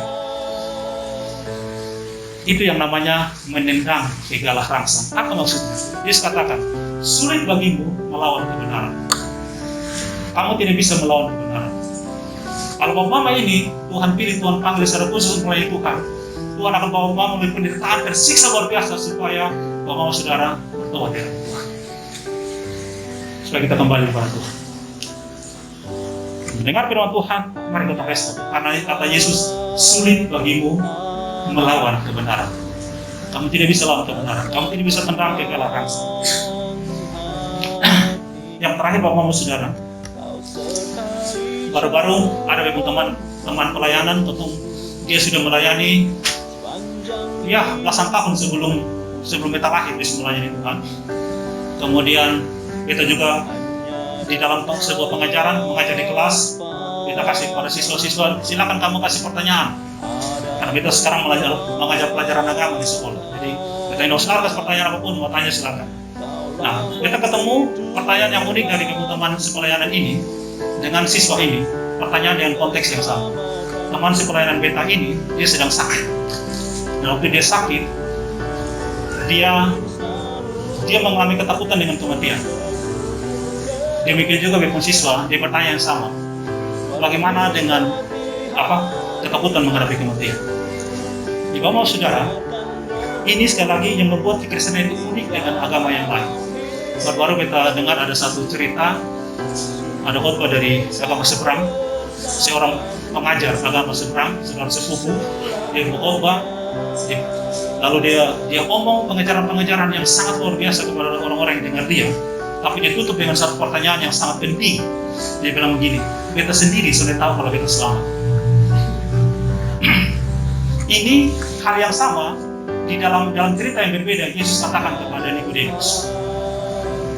A: Itu yang namanya menendang kegalah rangsang. Apa maksudnya? Yesus katakan, sulit bagimu melawan kebenaran. Kamu tidak bisa melawan kebenaran. Kalau mama ini Tuhan pilih, Tuhan panggil secara khusus melayani Tuhan, Tuhan akan bawa mama melalui penderitaan tersiksa luar biasa supaya mama saudara bertobat dari Tuhan. Supaya kita kembali kepada Tuhan. Mendengar firman Tuhan, mari kita respon. Karena kata Yesus, sulit bagimu melawan kebenaran. Kamu tidak bisa lawan kebenaran. Kamu tidak bisa tendang kegalah rangsang. Yang terakhir Bapak Saudara, baru-baru ada teman pelayanan, tentu dia sudah melayani ya belasan tahun sebelum kita lahir dia sudah melayani Tuhan. Kemudian kita juga di dalam sebuah pengajaran, mengajar di kelas, kita kasih kepada siswa-siswa, silakan kamu kasih pertanyaan. Karena kita sekarang mengajar pelajaran agama di sekolah. Jadi kita tidak usah kasih pertanyaan apapun, mau tanya silakan. Nah, kita ketemu pertanyaan yang unik dari teman sepelayanan ini dengan siswa ini, pertanyaan dengan konteks yang sama. Teman sepelayanan beta ini, dia sedang sakit. Dan waktu dia sakit, dia mengalami ketakutan dengan kematian. Demikian juga bagi siswa, dia bertanya yang sama. Bagaimana dengan ketakutan menghadapi kematian? Di bawah saudara, ini sekali lagi yang membuat kekristenan itu unik dengan agama yang lain. Baru-baru kita dengar ada satu cerita, ada khotbah dari agama seberang, seorang pengajar agama seberang, seorang sepupu, dia berkhotbah, lalu dia ngomong pengajaran-pengajaran yang sangat luar biasa kepada orang-orang yang dengar dia. Tapi dia tutup dengan satu pertanyaan yang sangat penting. Dia bilang begini, beta sendiri sudah tahu kalau beta selamat. Ini hal yang sama di dalam cerita yang berbeda. Yesus katakan kepada Nikodemus,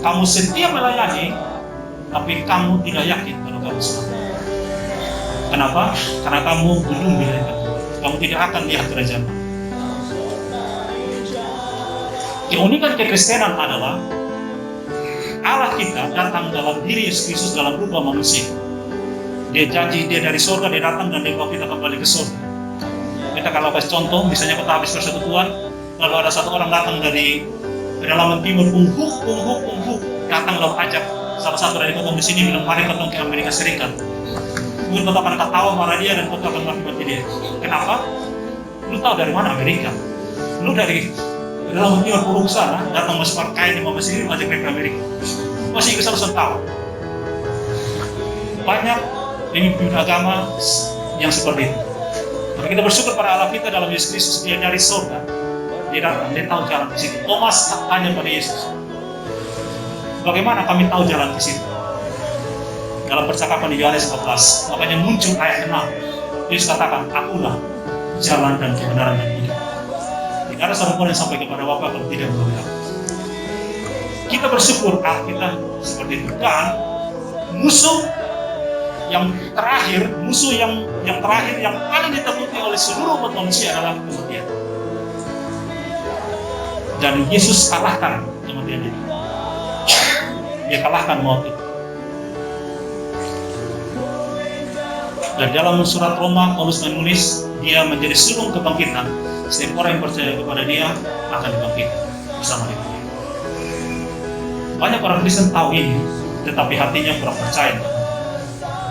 A: kamu setia melayani, tapi kamu tidak yakin kalau kamu selamat. Kenapa? Karena kamu belum melihat Tuhan. Kamu tidak akan lihat kerajaan. Keunikan kekristenan adalah Allah kita datang dalam diri Yesus Kristus dalam rupa manusia. Dia janji dia dari surga, dia datang dan dia bawa kita kembali ke surga. Kita kalau kasih contoh, misalnya kita habis persekutuan, lalu ada satu orang datang dari pedalaman timur, pungguk, datang lalu ajak salah satu dari ketemu di sini bilang, mari ketemu ke Amerika Serikat. Mungkin kau akan ketawa marah dia dan kau akan mati dia. Kenapa? Lu tahu dari mana Amerika? Lu dari dalam timur puruk sana, datang masuk parkai di mama sini, ajak ke Amerika. Masih Inggris harus tahu. Banyak pemimpin agama yang seperti itu. Tapi kita bersyukur pada Allah kita dalam Yesus Kristus, dia dari surga. Dia datang, dia tahu jalan ke situ. Thomas tanya pada Yesus, bagaimana kami tahu jalan ke situ? Dalam percakapan di Yohanes 14, makanya muncul ayat 6. Yesus katakan, akulah jalan dan kebenaran dan hidup. Tidak ada seorang pun yang sampai kepada Bapa kalau tidak melalui aku. Kita bersyukur kita seperti itu. Dan musuh yang terakhir yang paling ditakuti oleh seluruh umat manusia adalah kematian. Dan Yesus kalahkan kematian ini. Dia kalahkan maut itu. Dan dalam surat Roma, Paulus menulis, dia menjadi sulung kebangkitan. Setiap orang yang percaya kepada dia akan dibangkitkan bersama dia. Banyak orang Kristen tahu ini, tetapi hatinya kurang percaya.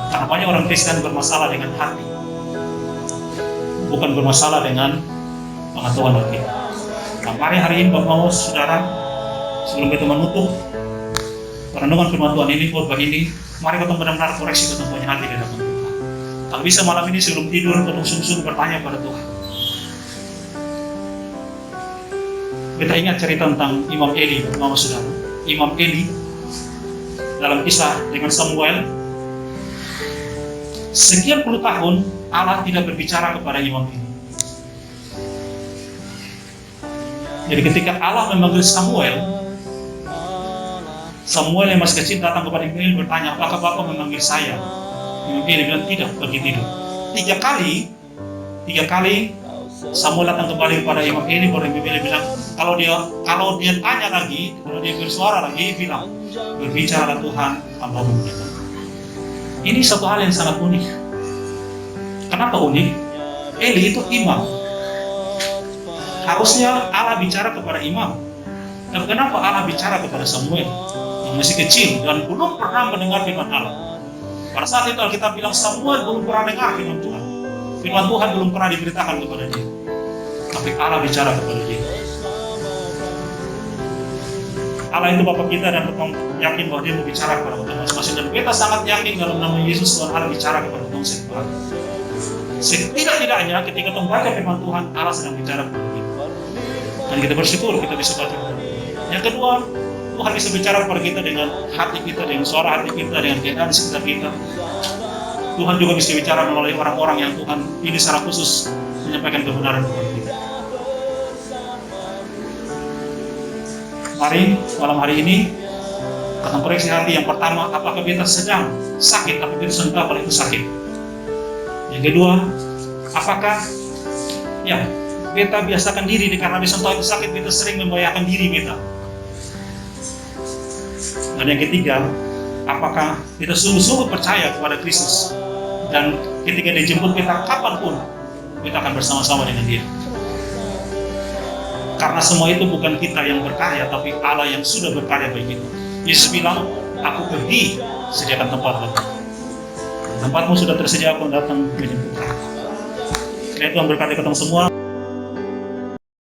A: Karena banyak orang Kristen bermasalah dengan hati, bukan bermasalah dengan pengetahuan hati. Nah, mari hari ini Bapak-Bapak, Saudara, sebelum kita menutup perenungan firman Tuhan ini, khotbah ini, mari kita benar-benar koreksi ketemuan hati di dalam Tuhan. Kalau bisa malam ini sebelum tidur, kita sungguh-sungguh bertanya pada Tuhan. Kita ingat cerita tentang Imam Eli, Bapak-Bapak, Saudara. Imam Eli dalam kisah dengan Samuel, sekian puluh tahun Allah tidak berbicara kepada Imam Eli. Jadi ketika Allah memanggil Samuel yang masih kecil datang kepada Imam Eli bertanya, apakah Bapak memanggil saya? Imam Eli bilang tidak, pergi tidur. Tiga kali Samuel datang kembali kepada Imam Eli, baru Imam Eli bilang, kalau dia tanya lagi, kalau dia bersuara lagi, bilang, berbicaralah Tuhan, hamba-Mu kita. Ini satu hal yang sangat unik. Kenapa unik? Eli itu imam. Harusnya Allah bicara kepada imam. Dan kenapa Allah bicara kepada Samuel yang masih kecil dan belum pernah mendengar firman Allah? Pada saat itu Alkitab bilang Samuel belum pernah dengar firman Tuhan. Firman Tuhan belum pernah diberitakan kepada dia. Tapi Allah bicara kepada dia. Allah itu Bapa kita dan kita yakin bahwa dia mau bicara kepada kita masing-masing. Dan kita sangat yakin dalam nama Yesus Tuhan Allah bicara kepada kita semua. Setidak-tidaknya ketika kita membaca firman Tuhan, Allah sedang bicara kepada kita. Dan kita bersyukur kita bisa baca. Yang kedua, Tuhan bisa bicara kepada kita dengan hati kita, dengan suara hati kita, dengan keadaan sekitar kita. Tuhan juga bisa bicara melalui orang-orang yang Tuhan pilih secara khusus menyampaikan kebenaran kepada kita. Mari malam hari ini kita koreksi hati. Yang pertama, apakah kita sedang sakit, apakah kita sedang kalau itu sakit. Yang kedua, apakah kita biasakan diri karena disentuh itu sakit, kita sering membahayakan diri kita. Dan yang ketiga, apakah kita sungguh-sungguh percaya kepada Kristus dan ketika dia jemput kita kapanpun kita akan bersama-sama dengan dia. Karena semua itu bukan kita yang berkarya, tapi Allah yang sudah berkarya bagi kita. Yesus bilang, aku pergi sediakan tempat bagi. Tempatmu sudah tersedia, aku datang menjemput. Kiranya Tuhan berkati kita semua.